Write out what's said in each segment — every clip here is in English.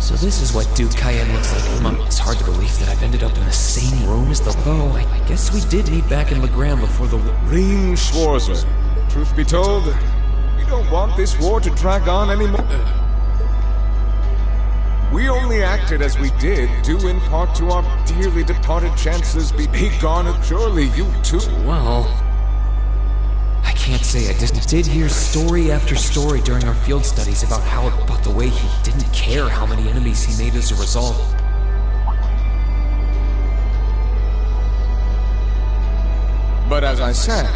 So this is what Duke Cayenne looks like. It's hard to believe that I've ended up in the same room as the... Oh, I guess we did meet back in Legram before the... Reem Schwarzer. Truth be told, we don't want this war to drag on anymore. We only acted as we did, due in part to our dearly departed chancellors be gone. Surely you too. Well... I can't say I did hear story after story during our field studies about the way he didn't care how many enemies he made as a result. But as I said,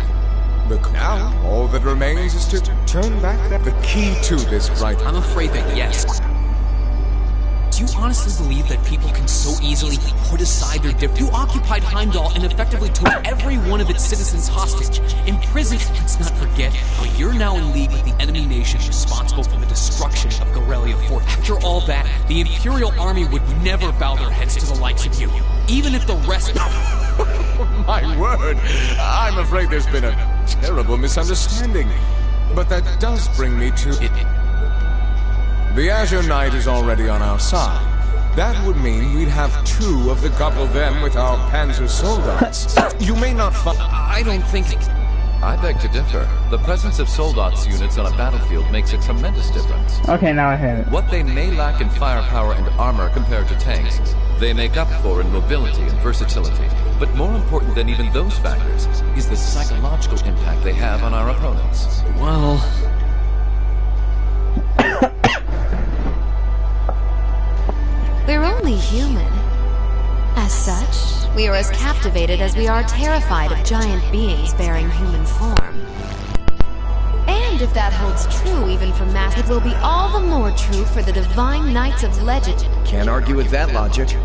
now all that remains is to turn back the key to this right. I'm afraid that yes. Do you honestly believe that people can so easily put aside their differences? You occupied Heimdall and effectively took every one of its citizens hostage. Imprisoned, let's not forget, but you're now in league with the enemy nation responsible for the destruction of Gorelia Fort. After all that, the Imperial Army would never bow their heads to the likes of you. Even if the rest... My word! I'm afraid there's been a terrible misunderstanding. But that does bring me to... The Azure Knight is already on our side. That would mean we'd have two of the couple them with our Panzer Soldats. You may not find... I don't think... I beg to differ. The presence of Soldats units on a battlefield makes a tremendous difference. Okay, now I have it. What they may lack in firepower and armor compared to tanks, they make up for in mobility and versatility. But more important than even those factors is the psychological impact they have on our opponents. Well... We're only human. As such, we are as captivated as we are terrified of giant beings bearing human form. And if that holds true even for mass, it will be all the more true for the divine knights of legend. Can't argue with that logic.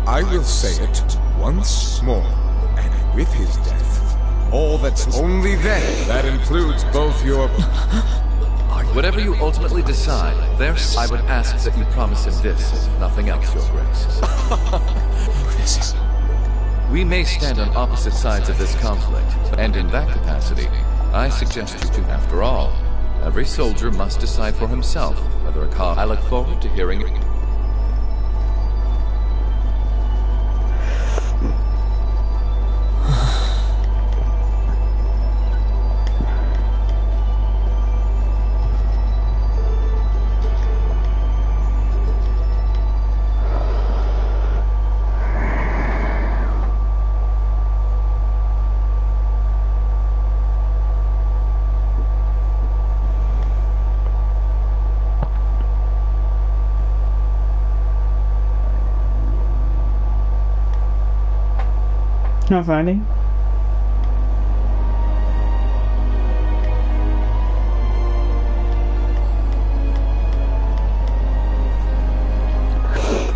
I will say it once more, and with his death, all that's only then, that includes both your... Whatever you ultimately decide, I would ask that you promise him this, if nothing else, Your Grace. We may stand on opposite sides of this conflict, and in that capacity, I suggest you to, after all, every soldier must decide for himself whether a cause... I look forward to hearing it. Not finding.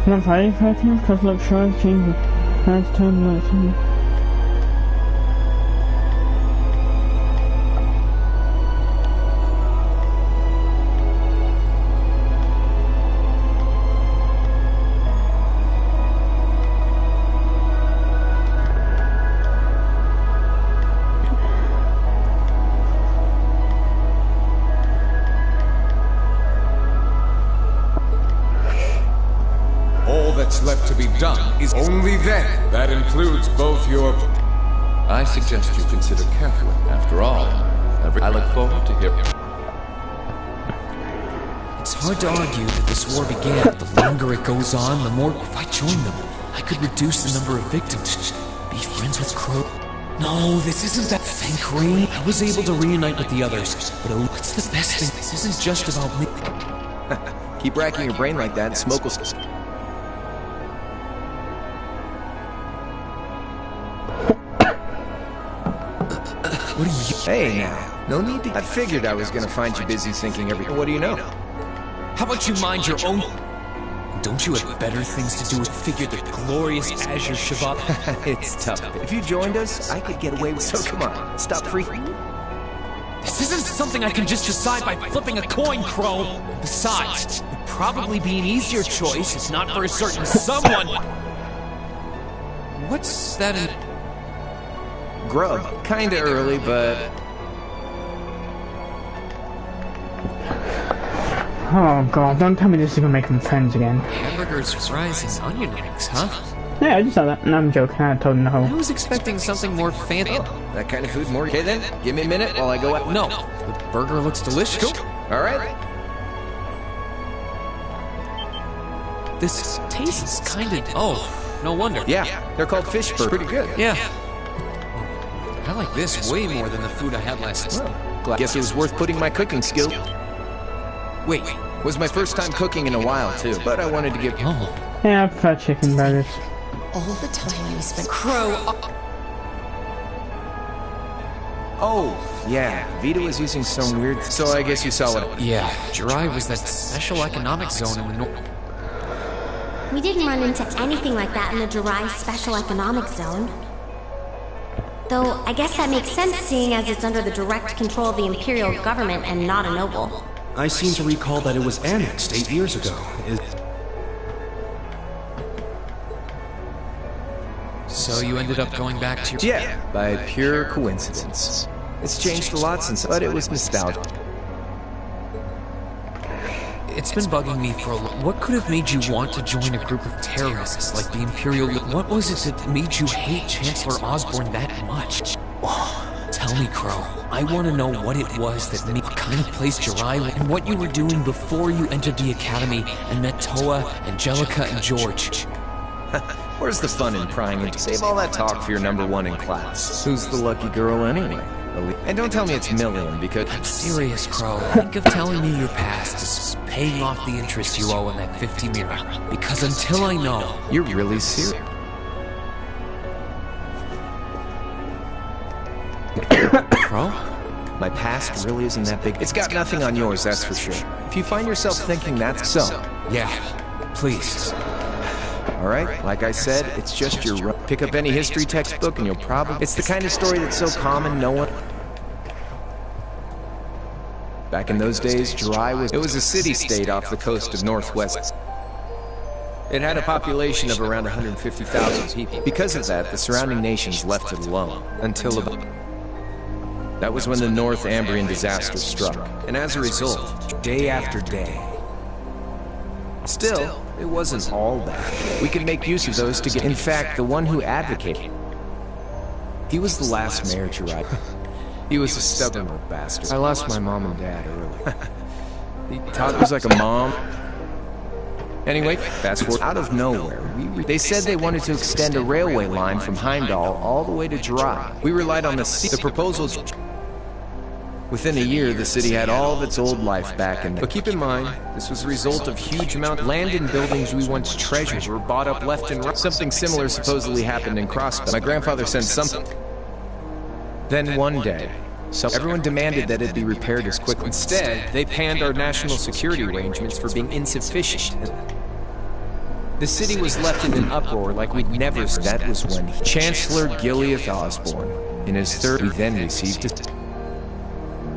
Not finding patterns, conflict shards, change past time, not left to be done is only then. That includes both your... I suggest you consider carefully. After all, I look forward to hearing... It's hard to argue that this war began. The longer it goes on, the more... If I join them, I could reduce the number of victims. Be friends with Crow. No, this isn't that Thancred. I was able to reunite with the others, but what's the best thing? This isn't just about me. Keep racking your brain like that and smoke will... What are you... Hey now, no need to... I figured I was gonna find you busy thinking every... What do you know? How about you mind your own... Don't you have better things to do with figure the glorious Azure Shabbat? It's tough. If you joined us, I could get away with... So come on, stop freaking... This isn't something I can just decide by flipping a coin, Crow. Besides, it'd probably be an easier choice if not for a certain someone... What's that in... Grub. Kinda early, but... Oh god, don't tell me this is gonna make them friends again. Hamburgers, fries, and onion rings, huh? Yeah, I just saw that. No, I'm joking. I told him the I whole. was expecting something more fancy. That kind of food more. Okay then, give me a minute while I go out. No, the burger looks delicious. Cool. All right. This tastes kinda... Oh, no wonder. Yeah, they're called fish burgers. Pretty good. Yeah. I like this way more than the food I had last... Guess it was worth putting my cooking skill. Wait. Was my first time cooking in a while too, but I wanted to give. Oh. Yeah, I prefer chicken burgers. All the time you spent... Crow... Oh, yeah. Vita was using some weird. So I guess you saw it. Yeah, Jirai was that special economic zone in the north. We didn't run into anything like that in the Jirai Special Economic Zone. Though, I guess that makes sense seeing as it's under the direct control of the Imperial government and not a noble. I seem to recall that it was annexed 8 years ago. So you ended up going back to your... Yeah, by pure coincidence. It's changed a lot since, but it was nostalgic. It's been bugging me for a long... What could have made you want to join a group of terrorists like the Imperial... What was it that made you hate Chancellor Osborn that much? Tell me, Crow. I want to know what it was that made... What kind of place Jirai and what you were doing before you entered the Academy and met Toa, Angelica, and George. Where's the fun in prying into? Save all that talk for your #1 in class. Who's the lucky girl anyway? And don't tell me it's Million, because... I'm serious, Crow. Think of telling me your past is paying off the interest you owe in that 50 mira. Because until I know... You're really serious. Crow? My past really isn't that big. It's got nothing on yours, that's for sure. If you find yourself thinking that's so... Yeah, please. Alright, like I said, it's just your... Pick up any history textbook and you'll probably... It's the kind of story that's so common, no one... Back in those days, Jirai was... It was a city-state off the coast of Northwest. It had a population of around 150,000 people. Because of that, the surrounding nations left it alone. Until about... That was when the North Ambrian disaster struck. And as a result, day after day... Still, it wasn't all bad. We could make use of those to get... In fact, the one who advocated... He was the last mayor, Jirai. He was a stubborn old bastard. I lost my mom and dad early. He thought he was like a mom. Anyway, fast forward. Out of nowhere, they said they wanted to extend a railway line from Heimdall all the way to Jirai. We relied on the proposals. Within a year, the city had all of its old life back in. But keep in mind, this was a result of huge amount of land and buildings we once treasured were bought up left and right. Something similar supposedly happened in Crossbell. My grandfather sent something. Then one day, so everyone demanded that it be repaired as quickly. Instead, they panned our national security arrangements for being insufficient. The city was left in an uproar like we'd never. That was when Chancellor Gileath Osborn, in his third, we then received it.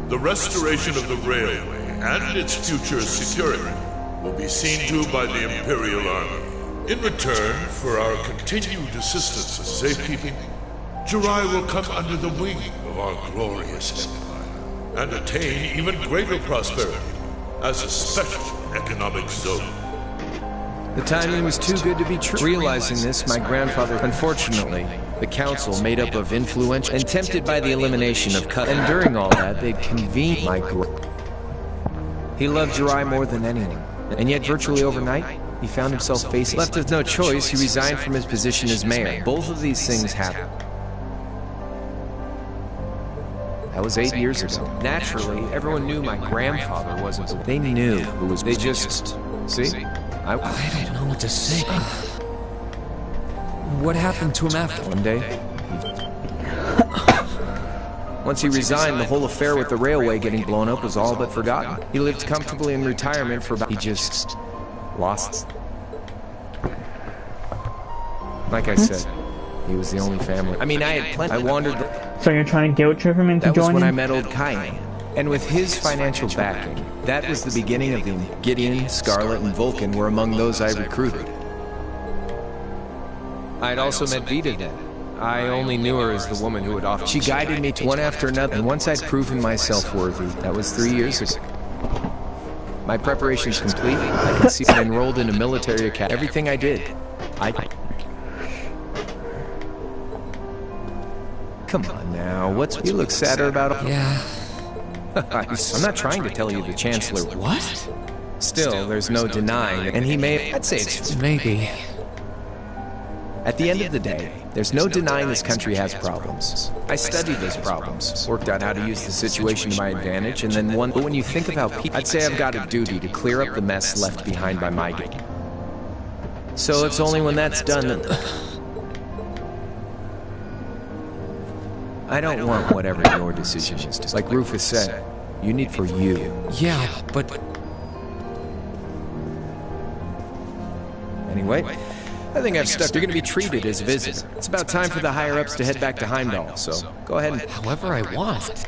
The restoration of the railway and its future security will be seen to by the Imperial Army. In return for our continued assistance in safekeeping, Jirai will come under the wing of our glorious empire and attain even greater prosperity as a special economic zone. The timing was too good to be true. Realizing this, my grandfather, unfortunately, the council made up of influential and tempted by the elimination of cut. And during all that, they'd convened my He loved Jirai more than anyone. And yet, virtually overnight, he found himself facing... Left with no choice, he resigned from his position as mayor. Both of these things happened. That was 8 years ago. Naturally, everyone knew my grandfather wasn't... They knew who was... They just... See? I don't know what to say. What happened to him after? One day... Once he resigned, the whole affair with the railway getting blown up was all but forgotten. He lived comfortably in retirement for about... He just... lost... Like I said, he was the only family. I mean, I had plenty... I wandered the... So you're trying to guilt trip him into joining? That was when I met old Kaine. And with his financial backing, that was the beginning of the... Gideon, Scarlet, and Vulcan were among those I recruited. I had also met Vita then. I only knew her as the woman who had offered... She guided me to one after another, and once I'd proven myself worthy, that was 3 years ago. My preparation's complete. I can see I'm enrolled in a military academy. Everything I did. Come on now, you look sadder about... Yeah. I'm not trying to tell you the Chancellor... What? Still, there's no denying it, and he may... I'd say it's... Maybe. At the end of the day, there's no denying this country has problems. I studied those problems, worked out how to use the situation to my advantage, and then but when you think of how people... I'd say I've got a duty to clear up the mess left behind by my gang. So it's only when that's done that... I don't want whatever your decision is. Like Rufus said, you need for you. Yeah, but... Anyway, I think I've stuck. You're gonna be treated as a visitor. It's about time for the higher-ups to head back to Heimdall, so go ahead and... However I want.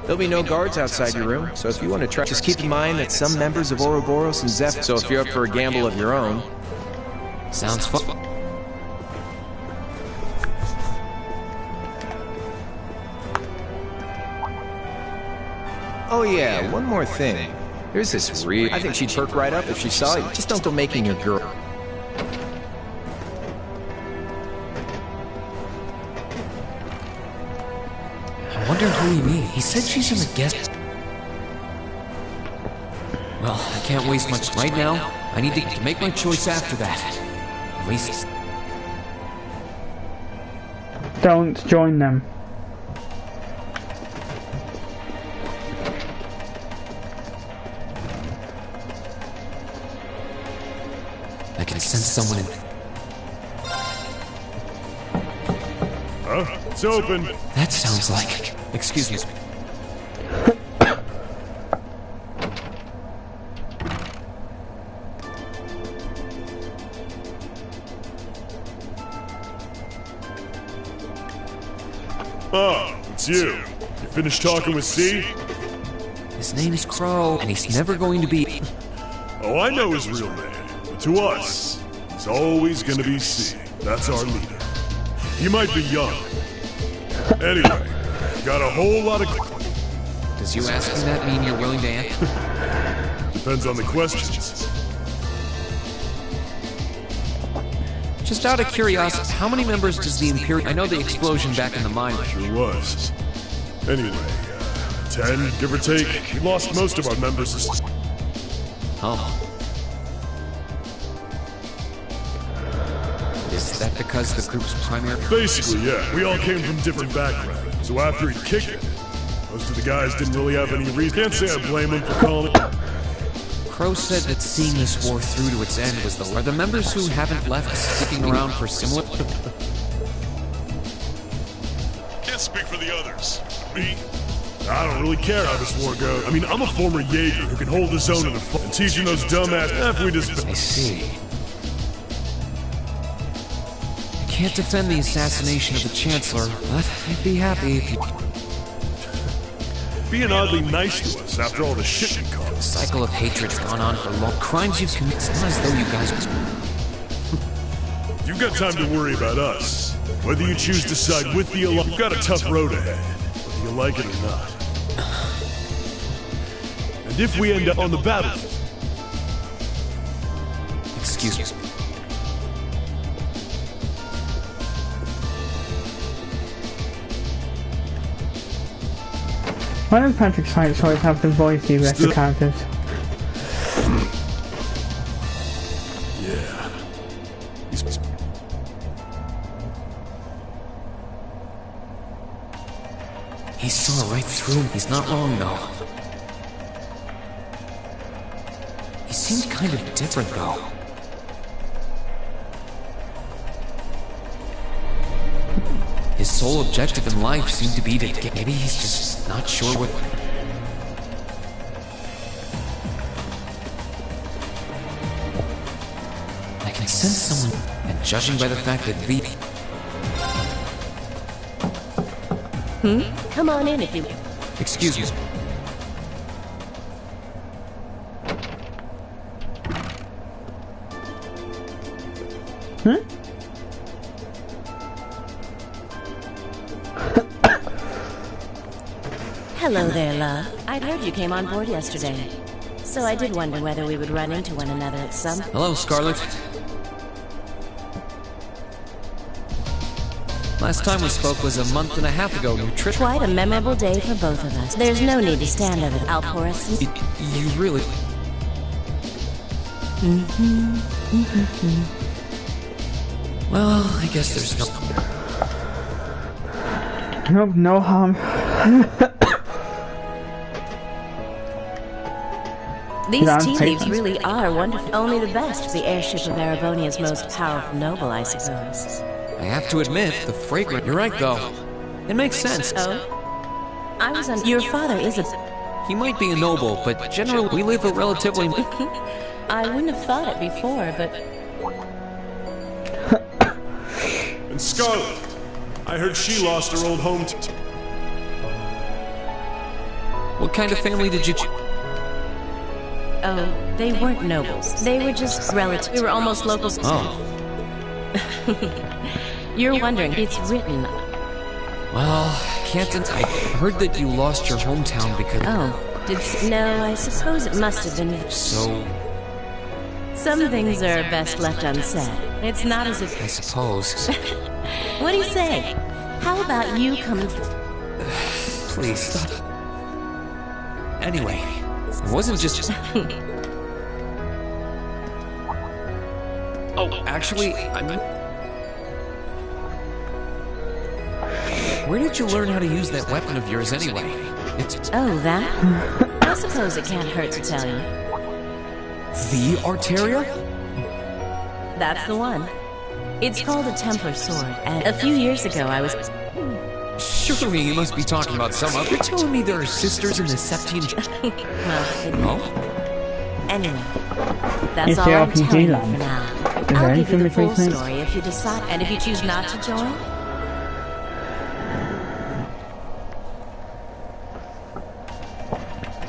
There'll be no guards outside your room, so if you want to try, just keep in mind that some members of Ouroboros and Zephyr. So if you're up for a gamble of your own... Sounds fun. Oh yeah, one more thing. There's this I think she'd perk right up if she saw you. Just don't go making your girl... I wonder who he means. He said she's in the guest... Well, I can't waste much right now. I need to make my choice after that. At least... Don't join them. I can sense someone in... Huh? It's open. That sounds like... Excuse me. Oh, it's you. You finished talking with C? His name is Crow, and he's never going to be... Oh, I know his real name. But to us, he's always gonna be C. That's our leader. He might be young. Anyway, got a whole lot of... Does you asking that mean you're willing to answer? Depends on the questions. Just out of curiosity, how many members does the Imperial... I know the explosion back in the mine... Sure was. Anyway, 10, give or take. We lost most of our members this... Oh. Is that because the group's primary... Basically, yeah. We all came from different backgrounds. So after he kicked it, most of the guys didn't really have any reason. Can't say I blame him for calling it... Crow said that seeing this war through to its end was the... Are the members who haven't left sticking around for similar... Can't speak for the others. Me? I don't really care how this war goes. I mean, I'm a former Jaeger who can hold his own in a fight. And teaching those dumbass... if we just... I see. I can't defend the assassination of the Chancellor, but I'd be happy if you... Being oddly nice to us after all the shit you caused. The cycle of hatred's gone on for long. Crimes you've committed. It's not as though you guys... You've got time to worry about us. Whether you choose to side with the Alliance, you've got a tough road ahead, whether you like it or not. And if we end up on the battlefield... Excuse me. Why does Patrick Swayze always have to voice these extra characters? Yeah. He saw right through him. He's not wrong, though. He seemed kind of different, though. sole objective in life seemed to be to get... Maybe he's just not sure what... I can sense someone... And judging by the fact that V... Come on in if you... Excuse me. Hello there, love. I'd heard you came on board yesterday. So I did wonder whether we would run into one another at some... Hello, Scarlet. Last time we spoke was a month and a half ago. Quite a memorable day for both of us. There's no need to stand over the Alporus. You really... Well, I guess there's no... Nope, no harm. These tea leaves really are wonderful. Only the best for the airship of Erebonia's most powerful noble, I suppose. I have to admit, the fragrance... You're right, though. It makes sense. Oh? I was on... Your father is a... He might be a noble, but generally we live a relatively... I wouldn't have thought it before, but... And Scarlet, I heard she lost her old home. What kind of family did you... Oh, they weren't nobles. They were just relatives. We were almost locals. Oh. You're wondering, it's written. Well, Canton, I heard that you lost your hometown because... Oh, no, I suppose it must have been... So... Some things are best left unsaid. It's not as if... I suppose. What do you say? How about you come and... Please, stop. Anyway, it wasn't just... Oh, actually, Where did you learn how to use that weapon of yours anyway? It's... Oh, that? I suppose it can't hurt to tell you. The Arteria? That's the one. It's called a Templar sword, and a few years ago I was... Surely you must be talking about some other... You're telling me there are sisters in the Septine... Well, Anyway, that's all I'm telling you for now. I'll give you the full story if you decide, and if you choose not to join...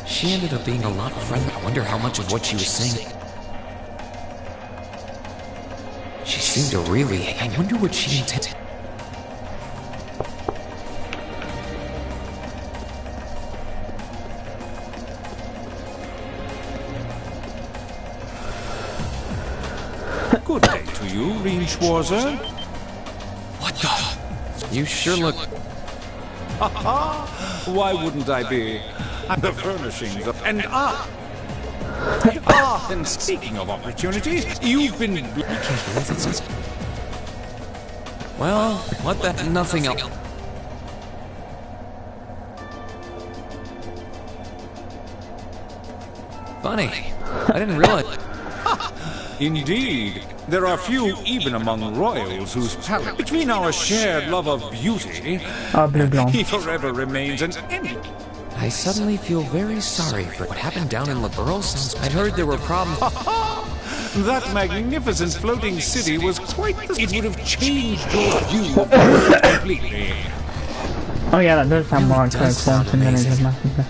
She ended up being a lot friendly. I wonder how much of what she was saying... She seemed to really... I wonder what she intended... Good day to you, Rean Schwarzer. What the... You sure look... Ha ha! Why wouldn't I be? The furnishings of... And and speaking of opportunities, you've been... I can't believe it's... Well, what the... Nothing else. Funny. I didn't realize... Indeed. There are few even among royals whose palate... Between our shared love of beauty... he forever remains an enemy. I suddenly feel very sorry for what happened down in Liberos. I'd heard there were problems... That magnificent floating city was quite... It would have changed your view completely. Oh yeah, that does sound more transformed than it is massively.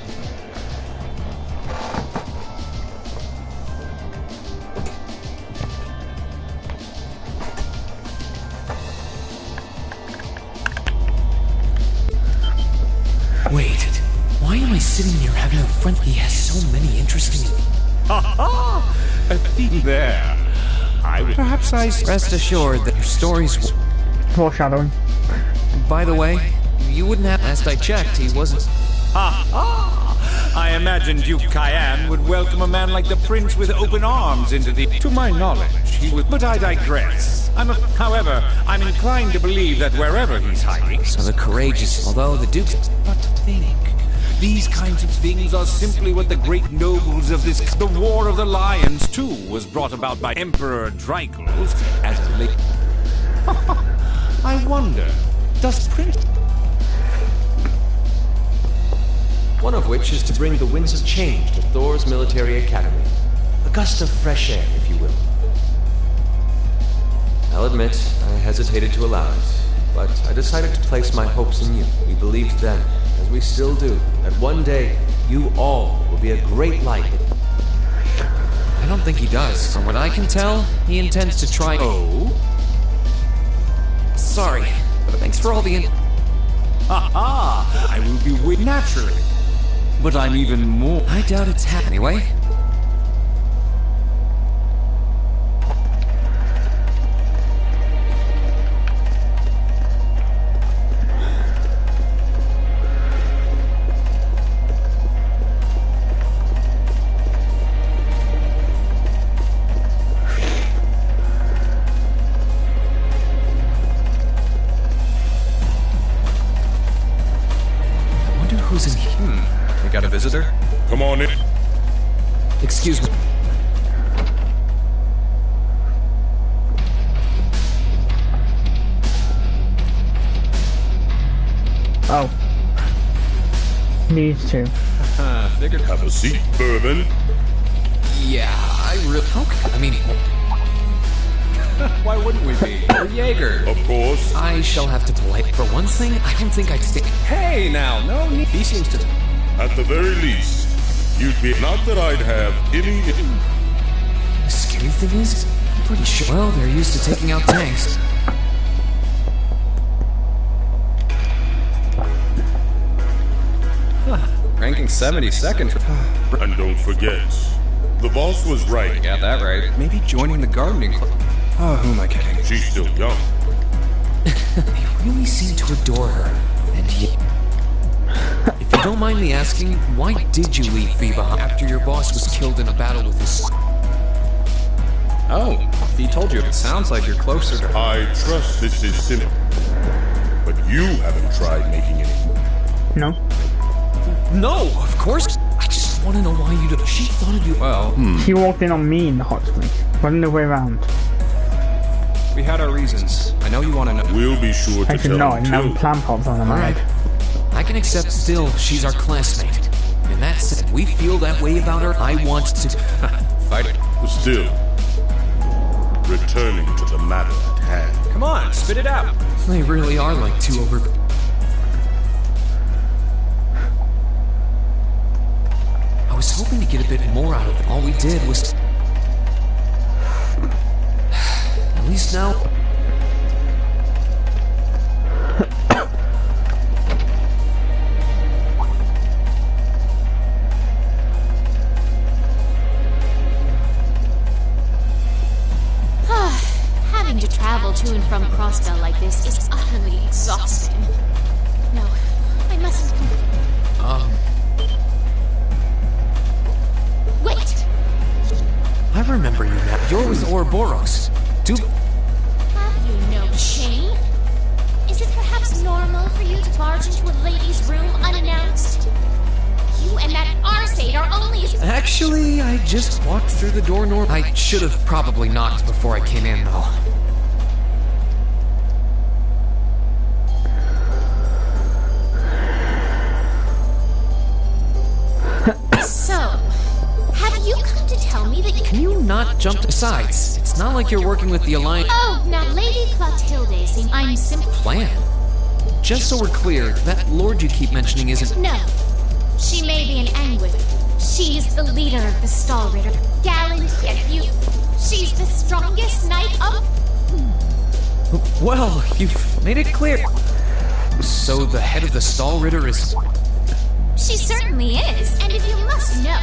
Wait, why am I sitting here having a friend? He has so many interesting... A theme there. Perhaps I... Rest assured that your stories... Foreshadowing. By the way, you wouldn't have... Last I checked, he wasn't... I imagined Duke Cayenne would welcome a man like the Prince with open arms into the... To my knowledge, he would... But I digress. However, I'm inclined to believe that wherever he's hiding... So the courageous... Although the Duke... But think... These kinds of things are simply what the great nobles of this... The War of the Lions, too, was brought about by Emperor Dracos as a late... I wonder, does Prince... One of which is to bring the winds of change to Thor's military academy. A gust of fresh air, if you will. I'll admit, I hesitated to allow it, but I decided to place my hopes in you. We believed then, as we still do, that one day, you all will be a great light. I don't think he does. From what I can tell, he intends to try... Oh? Sorry, but thanks for all the... Ha-ha! I will be with naturally. But I'm even more... I doubt it's happening. Anyway... Who's in here? We got a visitor? Come on in. Excuse me. Oh. Needs to. Figured. Have a seat, Bourbon. Yeah, I really... Okay. I mean... Why wouldn't we be? We're Jaeger. Of course. I shall have to polite. For one thing, I don't think I'd stay... Hey, now, no need... He seems to... At the very least, you'd be... Not that I'd have any... The scary thing is, I'm pretty sure... Well, they're used to taking out tanks. Ranking 72nd. And don't forget, the boss was right. Got that right. Maybe joining the gardening club. Oh, who am I kidding? She's still young. They really seem to adore her. And he... If you don't mind me asking, why did you leave Fee behind after your boss was killed in a battle with his... Oh, Fee told you. It sounds like you're closer to her. I trust this is simple. But you haven't tried making it. No. No, of course. I just want to know why you did. She thought of you. Well, She walked in on me in the hot springs. Wasn't the way around. we had our reasons. I know you want to know. We'll be sure to Actually, tell no, I him didn't have too. a plant pops on my Alright. head. I can accept still, she's our classmate. And that said, we feel that way about her. I want to... Fight it. Still, returning to the matter at hand. Come on, spit it out. They really are like two over... I was hoping to get a bit more out of it. All we did was... At least now... Having to travel to and from Crossbell like this is utterly exhausting. No, I mustn't... Wait! I remember you now. You're with Ouroboros. Have you no shame? Is it perhaps normal for you to barge into a lady's room unannounced? You and that Arseid are only... Actually, I just walked through the door north. I should have probably knocked before I came in, though. So, have you come to tell me that you... Can you not jump to sides? It's not like you're working with the Alliance... Oh, now Lady Clotilde saying I'm simply... Plan? Just so we're clear, that lord you keep mentioning isn't... No. She may be an Angwin. She's the leader of the Stahlritter. Gallant yet beautiful. She's the strongest knight of... Well, you've made it clear. So the head of the Stahlritter is... She certainly is, and if you must know,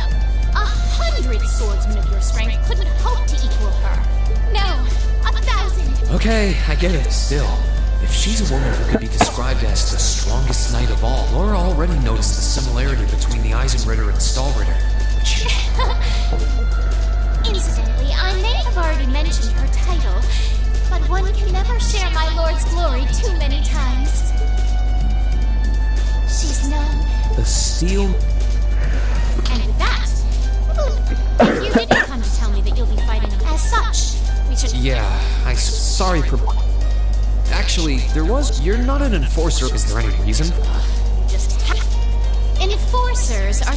100 swordsmen of your strength couldn't hope to equal her. No, 1,000. Okay, I get it. Still, if she's a woman who could be described as the strongest knight of all, Laura already noticed the similarity between the Eisenritter and Stahlritter, which... Incidentally, I may have already mentioned her title, but one can never share my lord's glory too many times. She's known... The Steel... And with that, if you didn't come to tell me that you'll be fighting as such, we should... Yeah, sorry for... Actually... Actually, there was... You're not an enforcer. Is there any reason? Enforcers are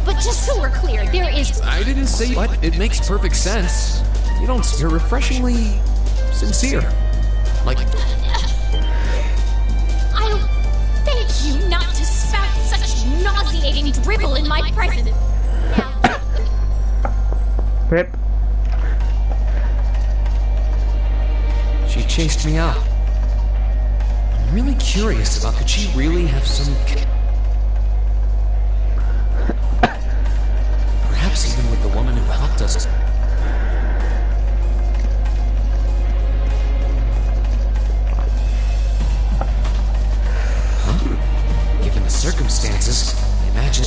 but just so we're clear, there is... I didn't say... But it makes perfect sense. You don't... You're refreshingly... sincere. Like... I'll thank you not to spout such nauseating dribble in my presence. Rip. She chased me out. I'm really curious about could she really have some... Perhaps even with the woman who helped us. Huh? Given the circumstances, I imagine...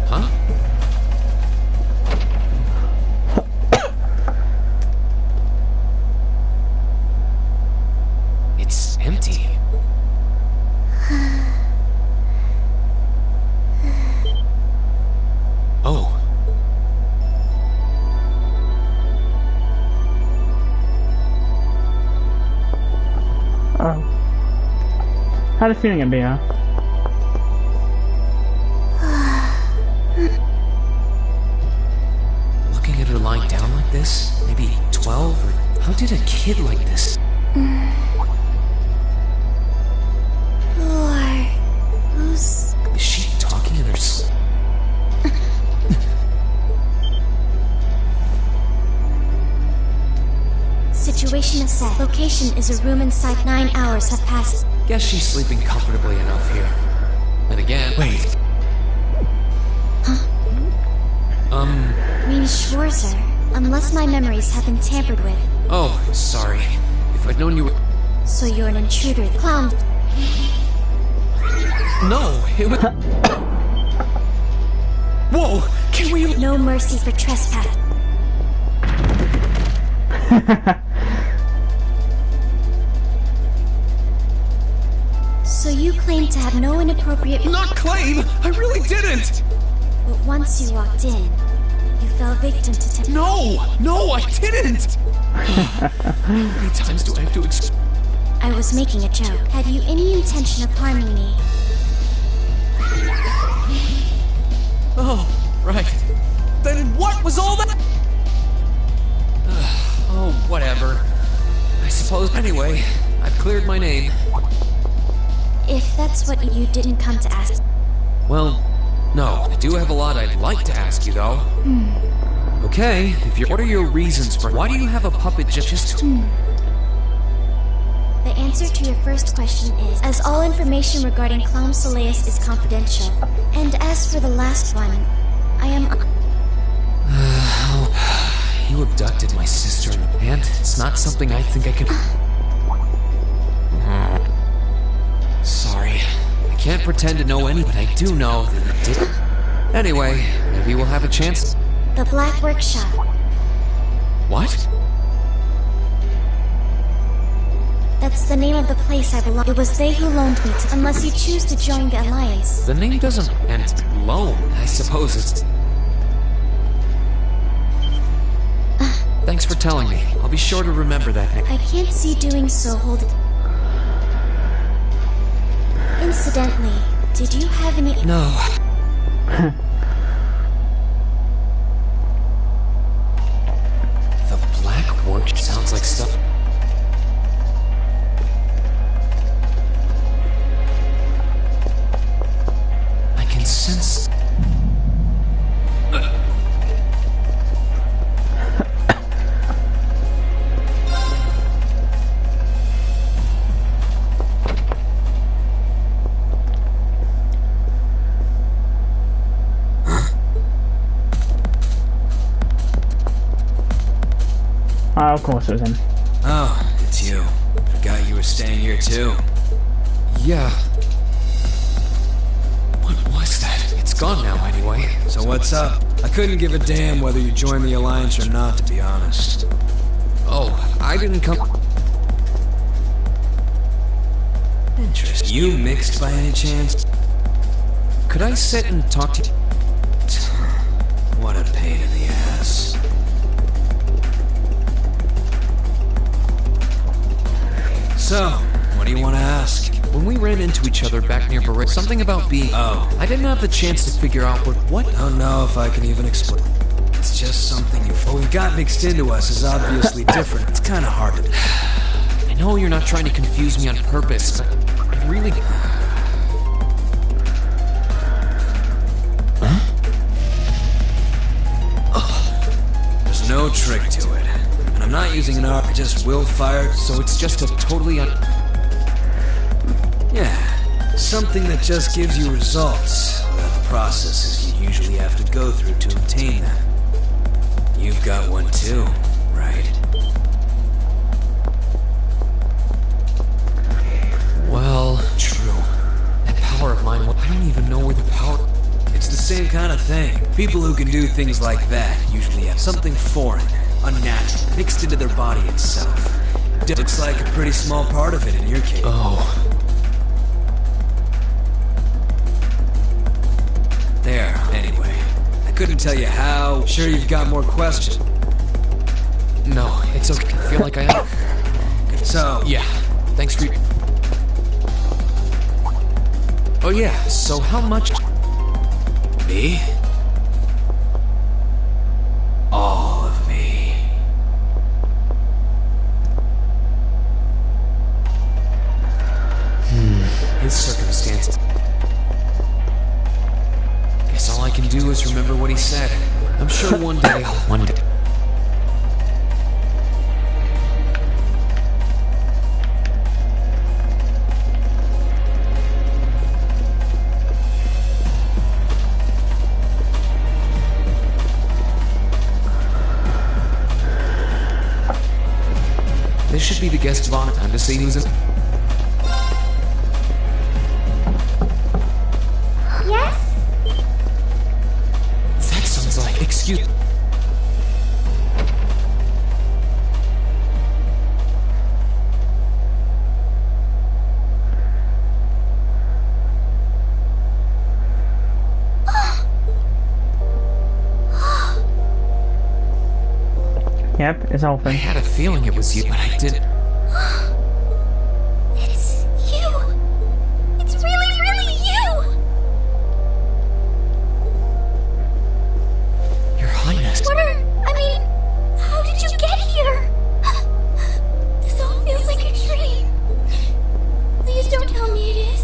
Huh? It's empty. Oh. Oh. Had a feeling it'd be her. Looking at her lying down like this, maybe 12 or... How did a kid like this? Lord, who's... Is she talking in her sleep? Situation assessed. Location is a room inside. 9 hours have passed. Guess she's sleeping comfortably enough here. And again... Wait. Rean Schwarzer. Unless my memories have been tampered with. Oh, sorry. If I'd known you were... So you're an intruder, clown. No, it was... Whoa! Can we... No mercy for trespass. So you claim to have no inappropriate... Not claim! I really didn't! But once you walked in, you fell victim to... No! No, I didn't! How many times do I have to I was making a joke. Had you any intention of harming me? Oh, right. Then what was all that? Oh, whatever. I suppose... Anyway, I've cleared my name. If that's what you didn't come to ask... Well, no. I do have a lot I'd like to ask you, though. Okay, if you're... What are your reasons for... Why do you have a puppet just... The answer to your first question is, as all information regarding Clown Soleus is confidential. And as for the last one, I am... You abducted my sister, and it's not something I think I can... Sorry. I can't pretend to know any, but I do know that you did. Anyway, maybe we'll have a chance. The Black Workshop. What? That's the name of the place I belong. It was they who loaned me to... Unless you choose to join the Alliance. The name doesn't... And loan, I suppose it's... Thanks for telling me. I'll be sure to remember that. I can't see doing so. Hold it. Incidentally, did you have any... No. The Black Work sounds like stuff... I can sense... Oh, of course it was him. Oh, it's you. Forgot you were staying here too. Yeah. What was that? It's gone now anyway. So what's up? I couldn't give a damn whether you joined the Alliance or not, to be honest. Oh, I didn't come... Interesting. You mixed by any chance? Could I sit and talk to you? What a pain in the ass. So, what do you want to ask? When we ran into each other back near Barret, something about being... Oh. I didn't have the chance to figure out what... I don't know if I can even explain. It's just something you... What we got mixed into us is obviously different. It's kind of hard to... I know you're not trying to confuse me on purpose, but I really... There's no trick to it. And I'm not using an arc, I just will fire, so it's just a totally Yeah, something that just gives you results without the processes you usually have to go through to obtain them. You've got one too, right? Well, true. That power of mine, I don't even know where the power... It's the same kind of thing. People who can do things like that usually have something foreign, unnatural, mixed into their body itself. Looks like a pretty small part of it in your case. Oh. There, anyway. I couldn't tell you how. Sure you've got more questions? No, it's okay. I feel like I am. So... Yeah, thanks for... Oh yeah, so how much... Me? All of me. His circumstances. Guess all I can do is remember what he said. I'm sure one day One day... This should be the guest of honor. Time to say news. Yes? That sounds like... Excuse... Yep, it's open. I had a feeling it was you, but I didn't... It's you! It's really, really you! Your Highness. How did you get here? This all feels like a dream. Please don't tell me it is.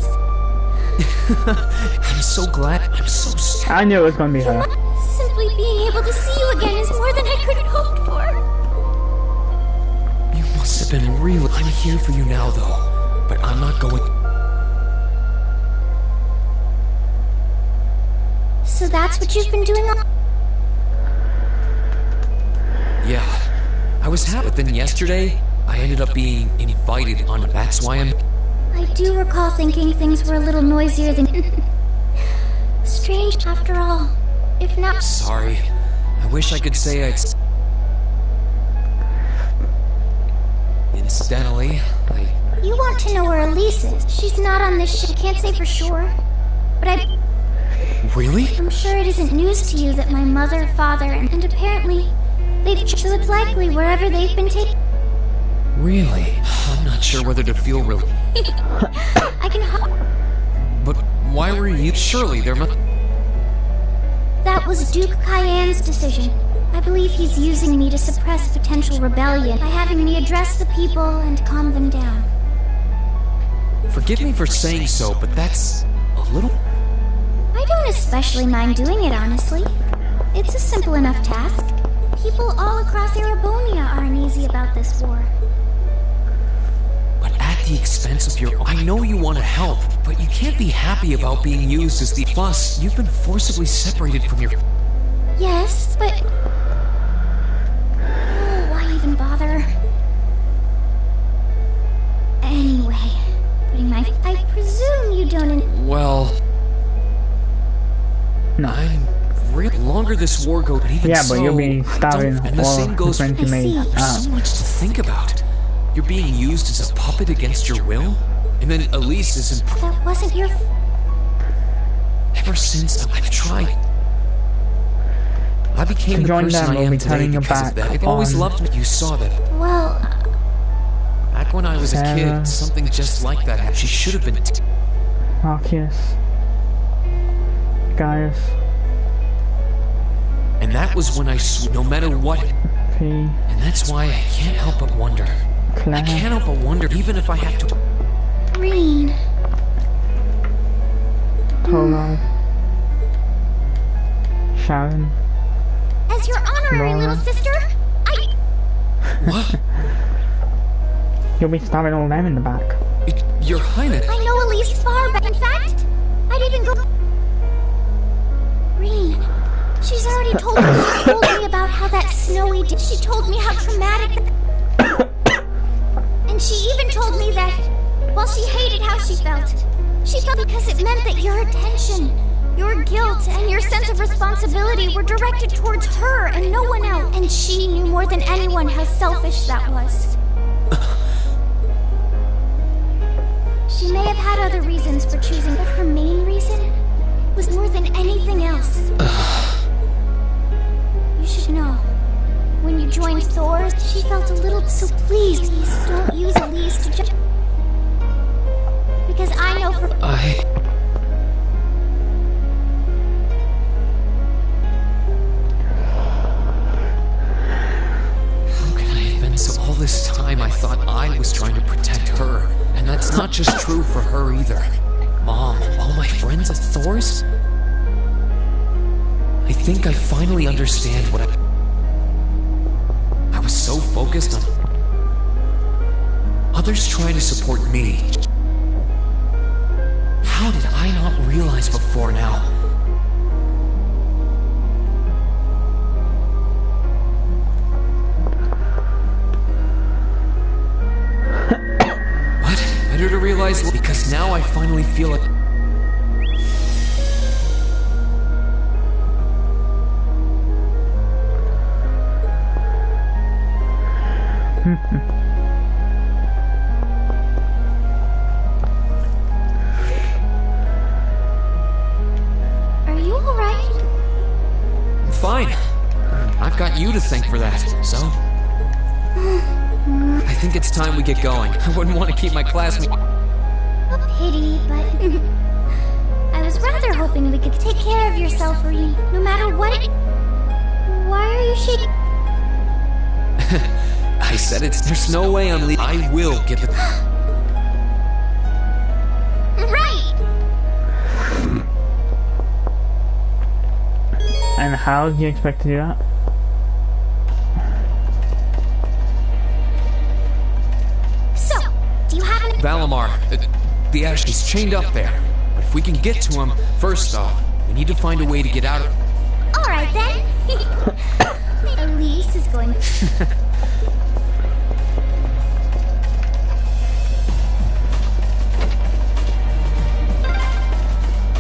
I'm so glad. I'm so sorry. I knew it was gonna be her. Simply being able to see you again is more than I could have hoped for. You must have been real. I'm here for you now, though. But I'm not going... So that's what you've been doing all... Yeah. I was happy, but then yesterday, I ended up being invited on... That's why I'm... I do recall thinking things were a little noisier than... Strange after all. If not... Sorry. I wish I could say I'd... Incidentally, You want to know where Elise is. She's not on this ship. Can't say for sure. But Really? I'm sure it isn't news to you that my mother, father, and apparently... So it's likely wherever they've been taken... Really? I'm not sure whether to feel real... I can... But why were you... Surely there must... That was Duke Cayenne's decision. I believe he's using me to suppress potential rebellion by having me address the people and calm them down. Forgive me for saying so, but that's... a little... I don't especially mind doing it, honestly. It's a simple enough task. People all across Erebonia are uneasy about this war. But at the expense of your... I know you want to help, but you can't be happy about being used as the... Plus, you've been forcibly separated from your... Yes, but... Oh, why even bother? Anyway, putting my... I presume you don't... Well... No. I'm... Longer this war goes, but even yeah, so... but you'll be starving And the all same the goes... friends you made. There's so much to think about. You're being used as a puppet against your will? And then Elise isn't... That wasn't your... Ever since I've tried... I became the person I am today because of that. I've always loved me. You saw that. Well... Back when I was a kid, something just like that happened. She should have been... Marcus. Gaius. And that was when I swore, no matter what. P. And that's why I can't help but wonder. Claire. I can't help but wonder, even if I have to... Rean. Toro. Sharon. As your honorary Laura. little sister, What? You'll be stabbing all them in the back. Your Highness. I know Elise far back. In fact, I'd even go... Rean, she's already told me about how that snowy day... She told me how traumatic... And she even told me that, while she hated how she felt because it meant that your attention, your guilt, and your sense of responsibility were directed towards her and no one else. And she knew more than anyone how selfish that was. She may have had other reasons for choosing, but her main reason was more than anything else. You should know, when you joined Thor, she felt a little... So please don't use Elise to judge... Because I know for... How can I have been so... All this time I thought I was trying to protect her. And that's not just true for her either. Mom, all my friends at Thor's? I think I finally understand what I was so focused on others trying to support me. How did I not realize before now? What? Better to realize, because now I finally feel it. Are you alright? Fine. I've got you to thank for that, so... I think it's time we get going. I wouldn't want to keep my classmate... A pity, but... I was rather hoping we could take care of yourself, Rean. No matter what it... Why are you shaking? I said it's... There's no way I'm leaving. I will get the... Right! And how do you expect to do that? So, do you have an... Valimar, the Ash, he's chained up there. But if we can get to him, first though, we need to find a way to get out of... Alright then. Elise is going...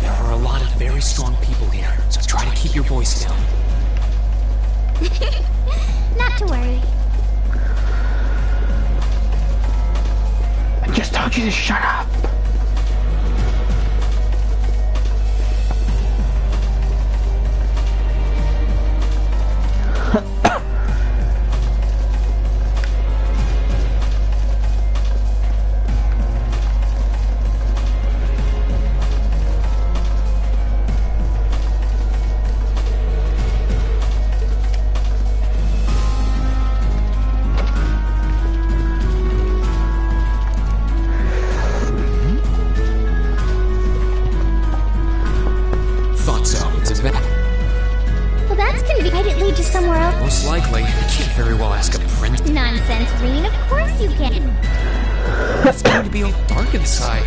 There are a lot of very strong people here, so try to keep your voice down. Not to worry. I just told you to shut up. Most likely. I can't very well ask a prince. Nonsense, Rean. Of course you can. It's going to be all dark inside.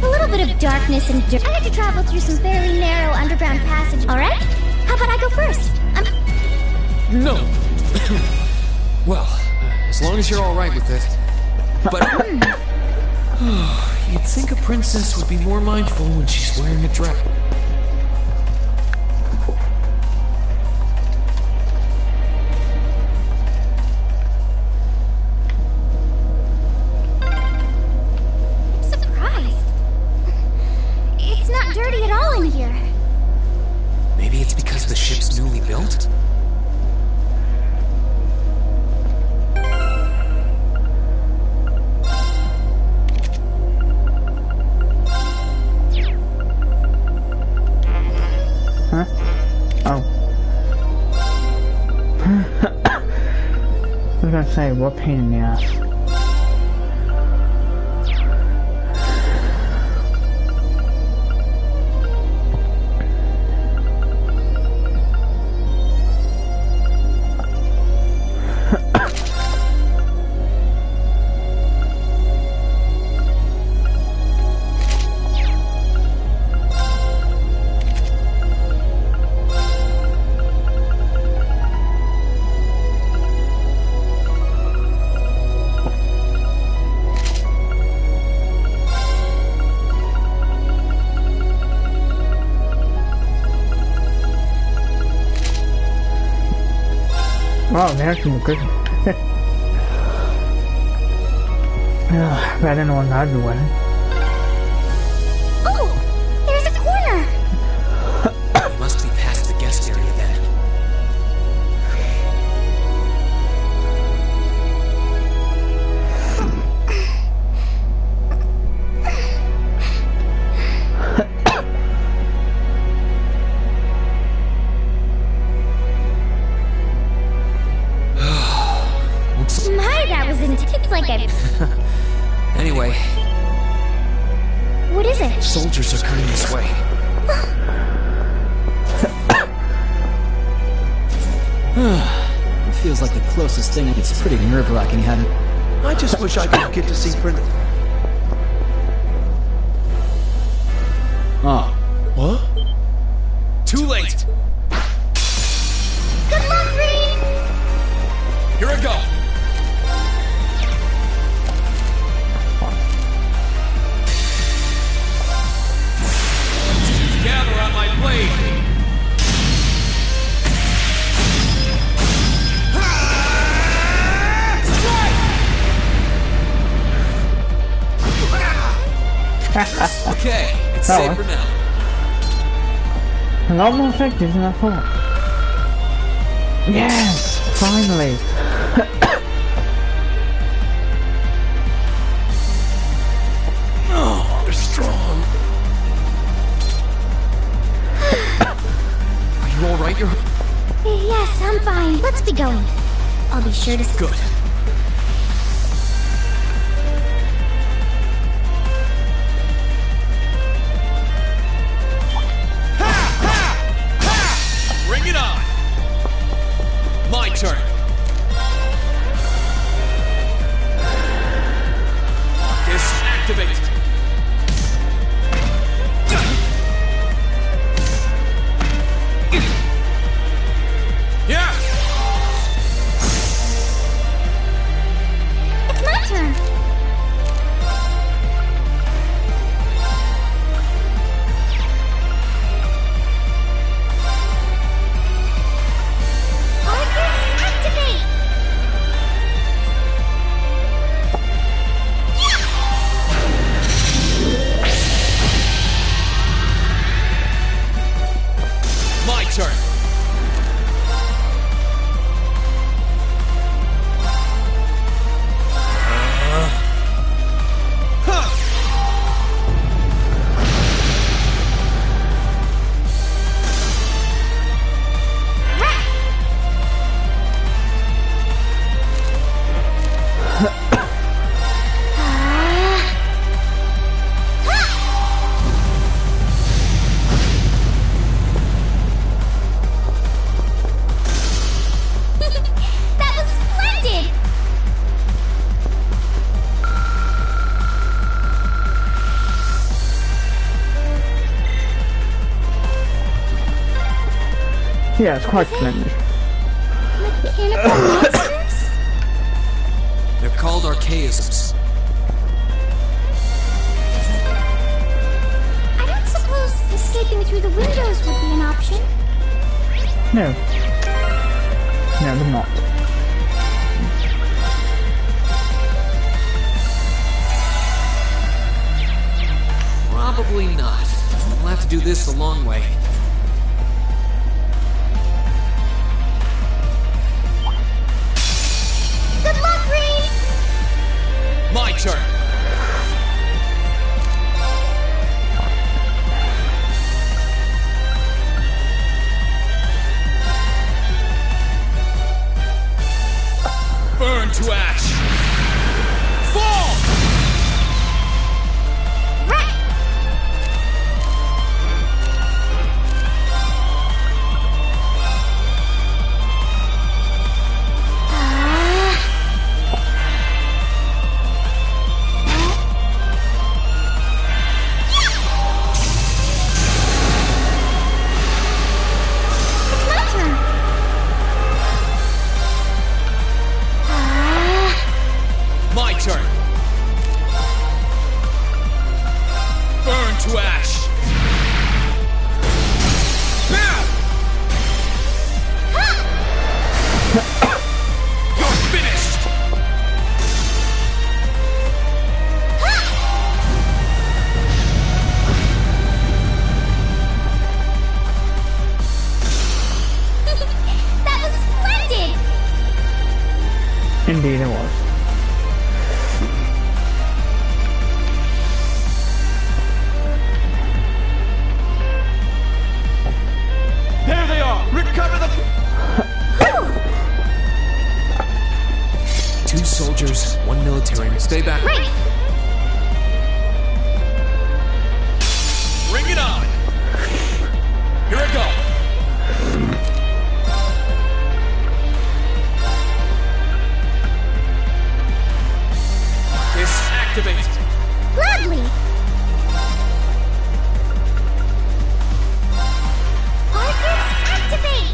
A little bit of darkness and dirt. I had to travel through some fairly narrow underground passage. All right? How about I go first? No. Well, as long as you're all right with it. But you'd think a princess would be more mindful when she's wearing a dress. Maybe it's because the ship's newly built? gonna say, what pain in the ass. Oh, there's some good. Better than ones I'd be wearing. Oh! There's a corner! We must be past the guest area then. My, that was intense. It's like a... Anyway. What is it? Soldiers are coming this way. It feels like the closest thing. It's pretty nerve-wracking having... I just wish I could get to see Prince. Oh. What? Too late! Good luck, Reed! Here I go! Gather on my blade! Okay, it's safe for now. A lot more effective than I thought. Yes! Finally! Oh, they're strong. Are you alright? Yes, I'm fine. Let's be going. I'll be sure to... Good. Bring it on! My turn! This activate! Yeah! It's my turn. Arcus, activate! My turn! That was splendid! Yeah, it's quite splendid. Mechanical monsters? They're called archaisms. I don't suppose escaping through the windows would be an option. No. No, they're not. Probably not. We'll have to do this the long way. Good luck, Reed! My turn! Burn Indeed it was. There they are! Recover the... Two soldiers, one military. Stay back. Right! Bring it on! Here I go! Disactivate! Gladly! Arcus, activate!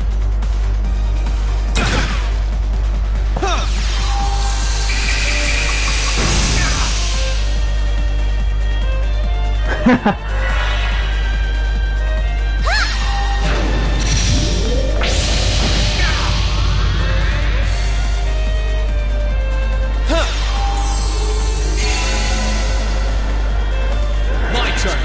My turn!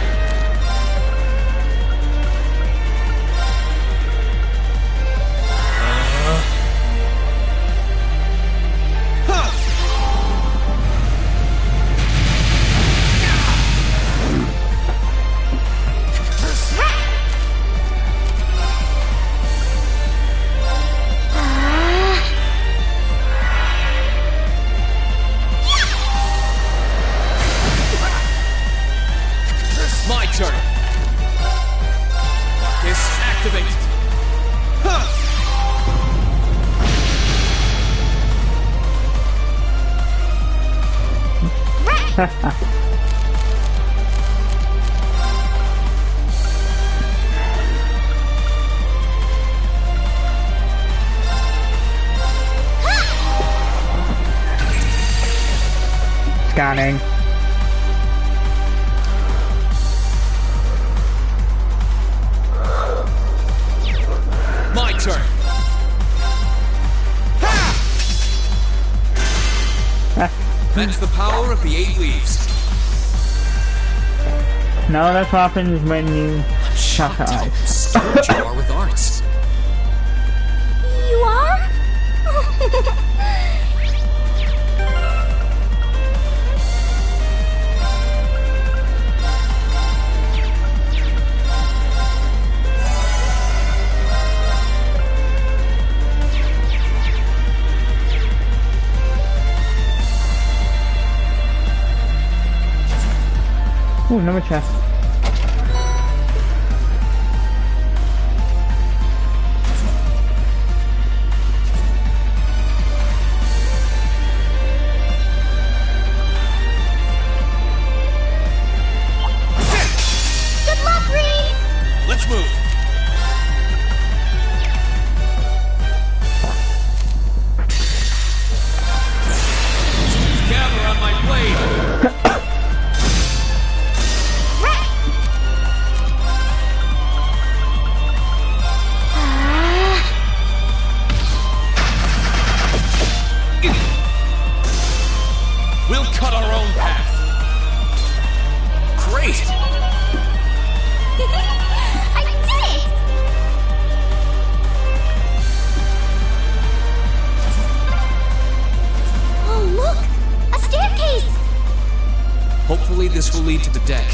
My turn! Disactivate! Scanning. My turn! That's the power of the 8 leaves. No, that's what happens when you shut it How out. skilled you are with arts. You are? Ooh, another chest. Good luck, Reed! Let's move. Gather on my blade. We'll cut our own path. Great. I did it! Oh, look! A staircase! Hopefully this will lead to the deck.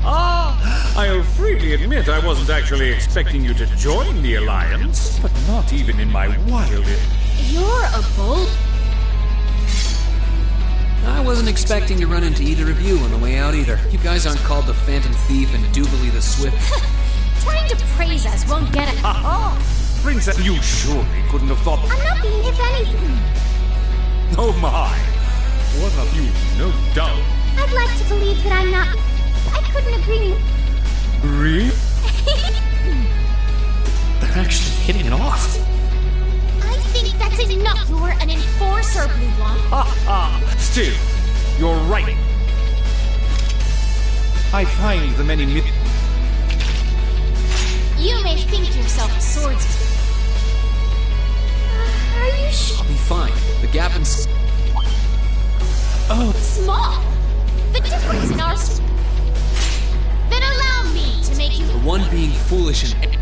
I'll freely admit I wasn't actually expecting you to join the Alliance, but not even in my wildest... You're a bold... I wasn't expecting to run into either of you on the way out either. You guys aren't called the Phantom Thief and Doobly the Swift. Trying to praise us won't get it. Princess, you surely couldn't have thought... I'm not being, if anything. Oh my! What have you no doubt? I'd like to believe that I'm not... I couldn't agree more. Really? They're actually hitting it off. I think that's enough. You're an enforcer, Blue One. Still, you're right. I find the many myths... You may think yourself a swordsman. Are you sure? I'll be fine. The gap in... Oh. Small. The difference in our... Then allow me to make you... The one being foolish and...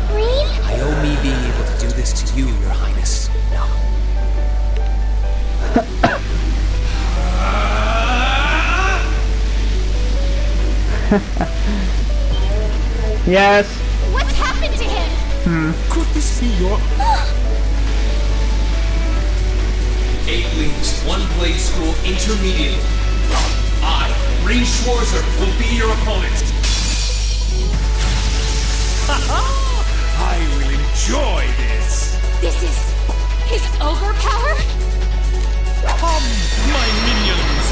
Green? I owe me being able to do this to you, Your Highness. Now. Yes. What's happened to him? Could this be your... 8 leagues, 1 blade school, intermediate. I, Green Schwarzer, will be your opponent. I will enjoy this. This is... his ogre power? Come, my minions.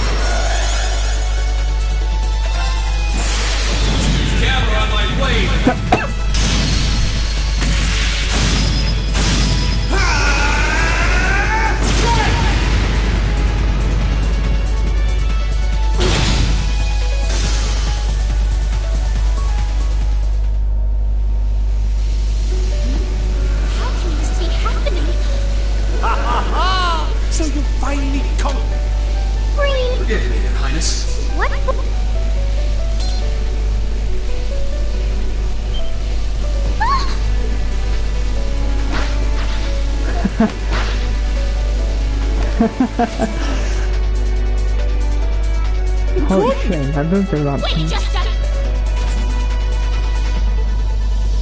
Gather on my blade. So you finally come. Green. Forgive me, Your Highness. What? Holy shit, that does a lot. Wait, just a...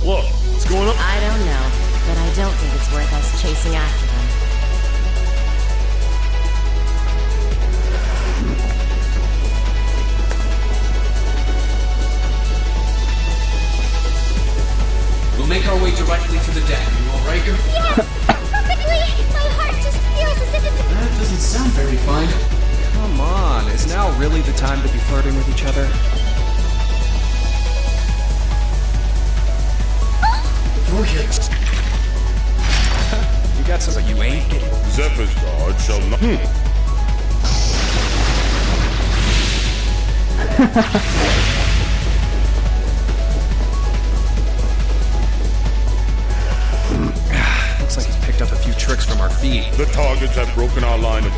What? What's going on? I don't know, but I don't think it's worth us chasing after them. We'll make our way directly to the deck. You all right, girl? Yes! Perfectly! My heart just feels as if it's... That doesn't sound very fine. Come on, is now really the time to be flirting with each other? You're here. You got something you ain't getting. Zephyr's guard shall not... Looks like he's picked up a few tricks from our feet. The targets have broken our line of...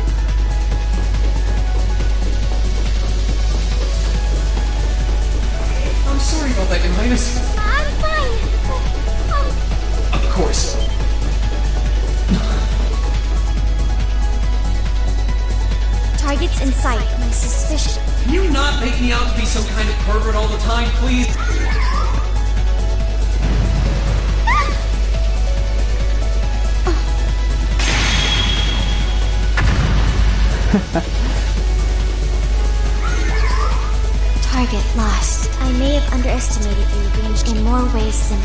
I'm sorry about that, Your Highness. I'm fine. Of course. Targets in sight. My suspicion... Can you not make me out to be some kind of pervert all the time, please? Target lost. I may have underestimated your range in more ways than...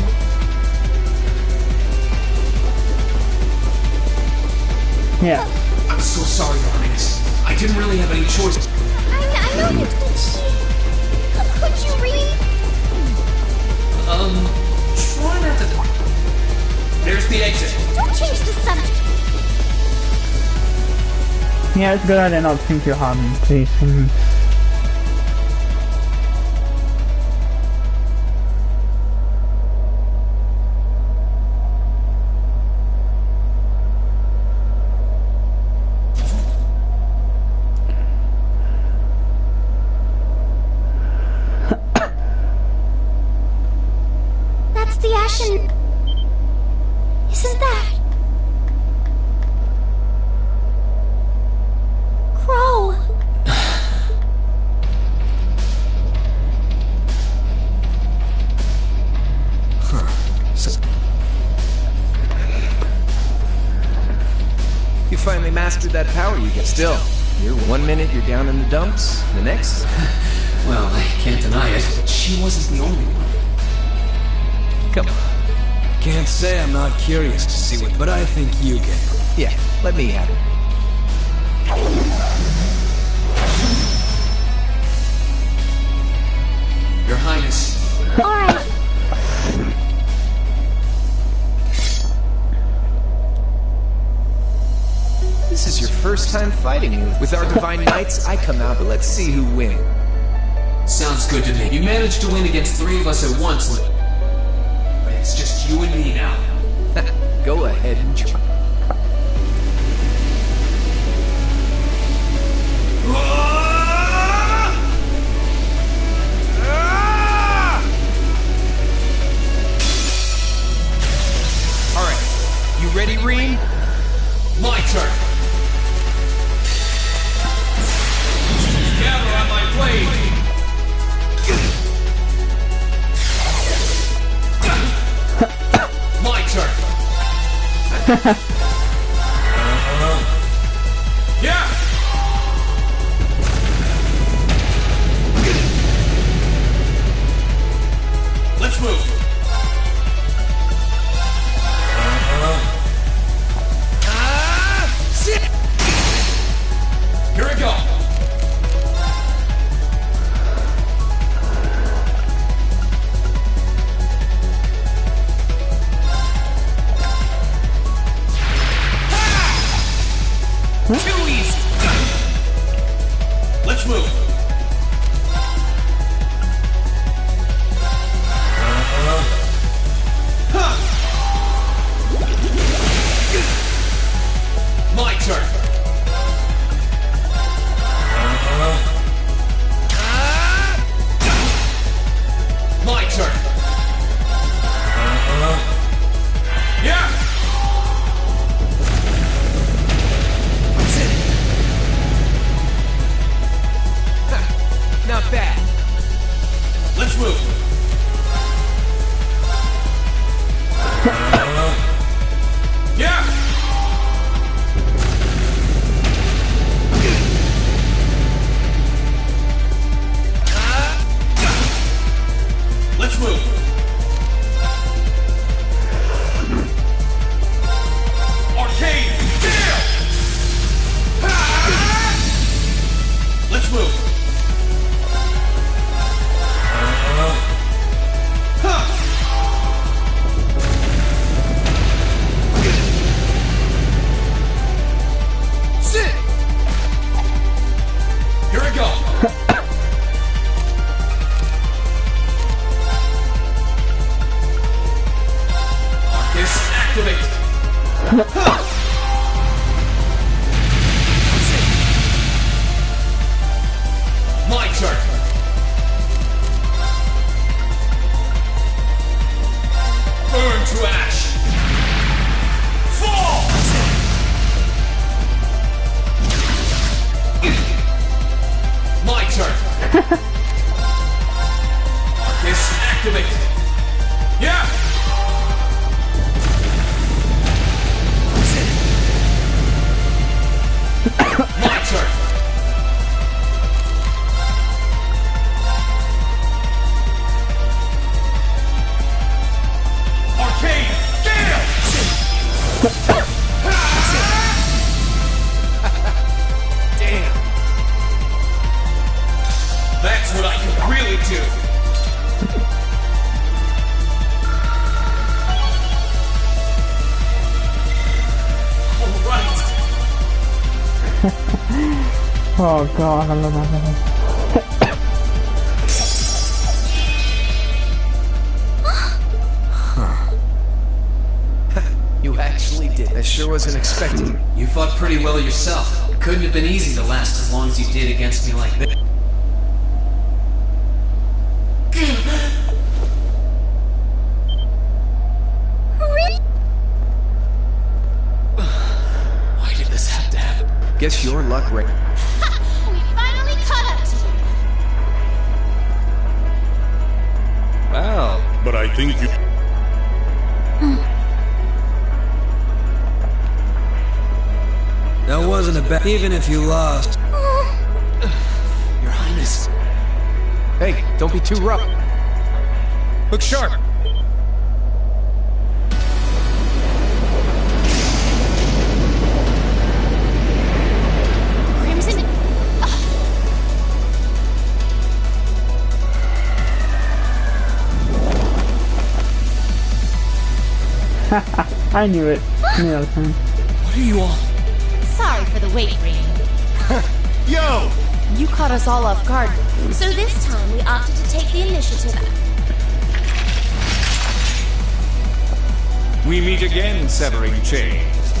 Yeah. I'm so sorry, Your Highness. I didn't really have any choice. I know you did. Could you read? Try not to... There's the exit. Don't change the subject. Yeah, it's good I did not think too hard, please. That's the Ashen... Isn't that... mastered that power you get. Still, you're 1 minute you're down in the dumps, the next... Well, I can't deny it. She wasn't the only one. Come on. Can't say I'm not curious to see what, but I think you can. Yeah, let me have it. Your Highness. Alright. This is your first time fighting me. With our Divine Knights, I come out, but let's see who wins. Sounds good to me. You managed to win against 3 of us at once, but it's just you and me now. Go ahead and join. Alright, you ready, Rean? My turn. Gather on my blade. My turn. Yeah. Let's move. Sit. Here we go. Too easy. Let's move. My turn. My turn. Yeah. Not bad. Let's move. Yeah. Let's move. Arcane. Let's move. Sit. Here we go. Arcus activate. My turn. Burn to ash. Fall. My turn. Arcus activate. Yeah. My turn. Arcane Gale! Damn. That's what I can really do. All right. Oh god, I love that. You actually did. I sure wasn't expecting it. You fought pretty well yourself. It couldn't have been easy to last as long as you did against me like this. Why did this have to happen? Guess your luck right. We finally caught up to you. Well, but I think you... That wasn't a bad... Even if you lost... Your Highness. Hey, don't be too rough. Look sharp! Crimson... I knew it. I knew that was coming. What are you all? Sorry for the wait, Rain. Yo! You caught us all off guard. So this time, we opted to take the initiative. We meet again, severing chains.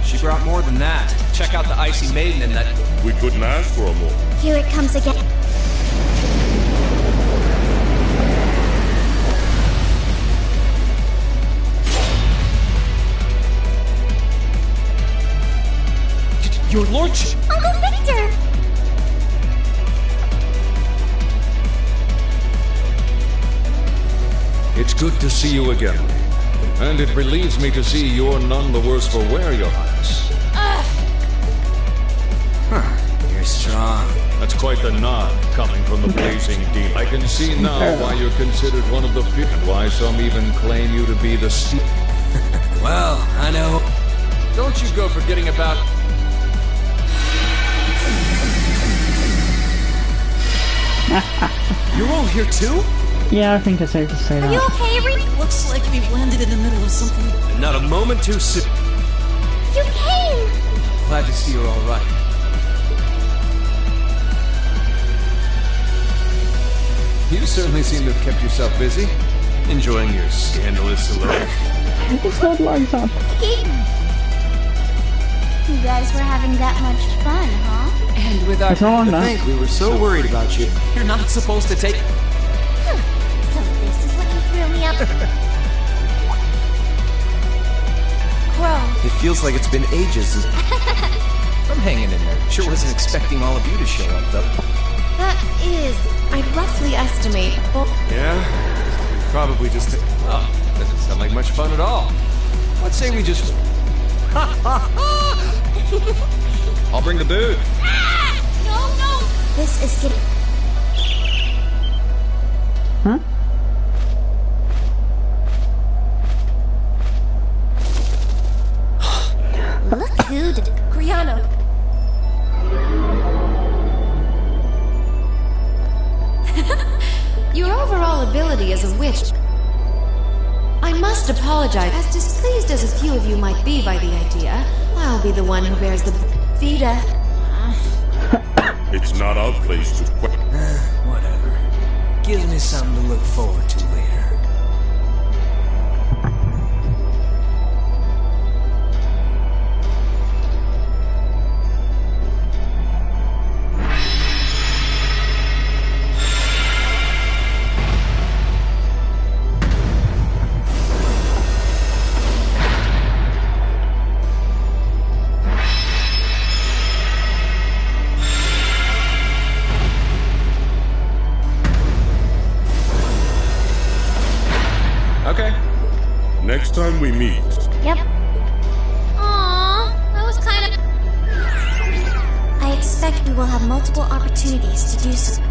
She brought more than that. Check out the Icy Maiden and that... We couldn't ask for a more. Here it comes again. Your lordship! Uncle Victor! It's good to see you again. And it relieves me to see you're none the worse for wear, Your Highness. You're strong. That's quite the nod coming from the blazing demon. I can see now why you're considered one of the few, and why some even claim you to be the steep. Well, I know. Don't you go forgetting about... You're all here too? Yeah, I think it's safe to say Are you that. okay, Reed? Looks like we've landed in the middle of something. And not a moment too soon. You came! Glad to see you're all right. You certainly seem to have kept yourself busy. Enjoying your scandalous life. It's not like that. You guys were having that much fun, huh? And with our... It's all on I that. think we were so worried about you. You're not supposed to take... So this is what you threw me up. Crow. It feels like it's been ages since... I'm hanging in there. Sure wasn't expecting all of you to show up, though. That is, I'd roughly estimate. Well, Yeah? Probably just... Oh, that doesn't sound like much fun at all. Let's say we just... I'll bring the booze. No, no! This is getting... Huh? Look who did... Griano. your overall ability as a witch... I must apologize. As displeased as a few of you might be by the idea, I'll be the one who bears the... Vida. It's not our place to question. Whatever. Gives me something to look forward to later. Next time we meet. Yep. Aww, that was kind of... I expect we will have multiple opportunities to do so.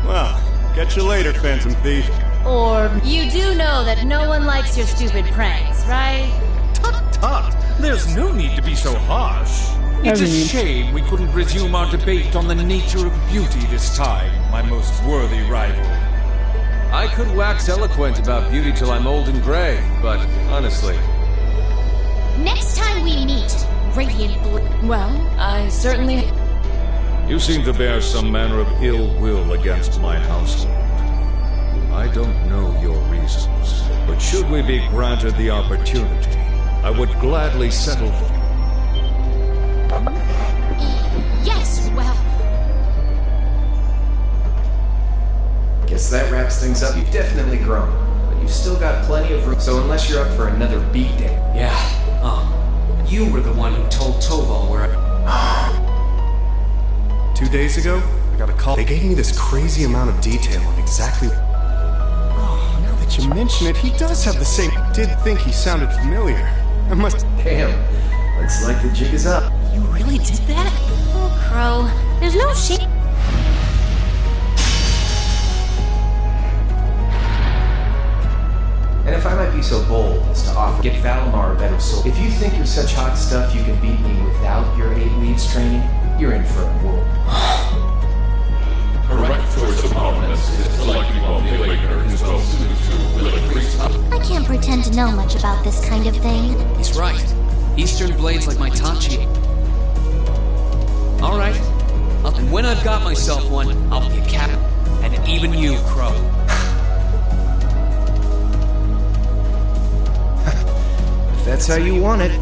Well, catch you later, Phantom Thief. Or you do know that no one likes your stupid pranks, right? Tut tut! There's no need to be so harsh. It's a shame we couldn't resume our debate on the nature of beauty this time, my most worthy rival. I could wax eloquent about beauty till I'm old and gray, but honestly... Next time we meet, Radiant Blue... Well, I certainly... You seem to bear some manner of ill will against my household. I don't know your reasons, but should we be granted the opportunity, I would gladly settle for... Yes, well... Guess that wraps things up. You've definitely grown, but you've still got plenty of room. So unless you're up for another beat day. Yeah. You were the one who told Toval where I... 2 days ago, I got a call. They gave me this crazy amount of detail on exactly... Oh, now that you mention it, he does have the same... Did think he sounded familiar. I must... Damn. Looks like the jig is up. You really did that? Oh, Crow. There's no shame. And if I might be so bold as to offer, get Valimar a better soul. If you think you're such hot stuff you can beat me without your 8 leaves training, you're in for a whirl. Correct choice of armaments is selecting while the Awakener is well suited to will increase. I can't pretend to know much about this kind of thing. He's right. Eastern blades like my Tachi. Alright. And when I've got myself one, I'll be a captain. And even you, Crow. If that's how you want it,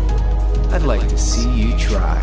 I'd like to see you try.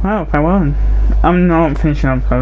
Wow, if I won. I'm not finishing up.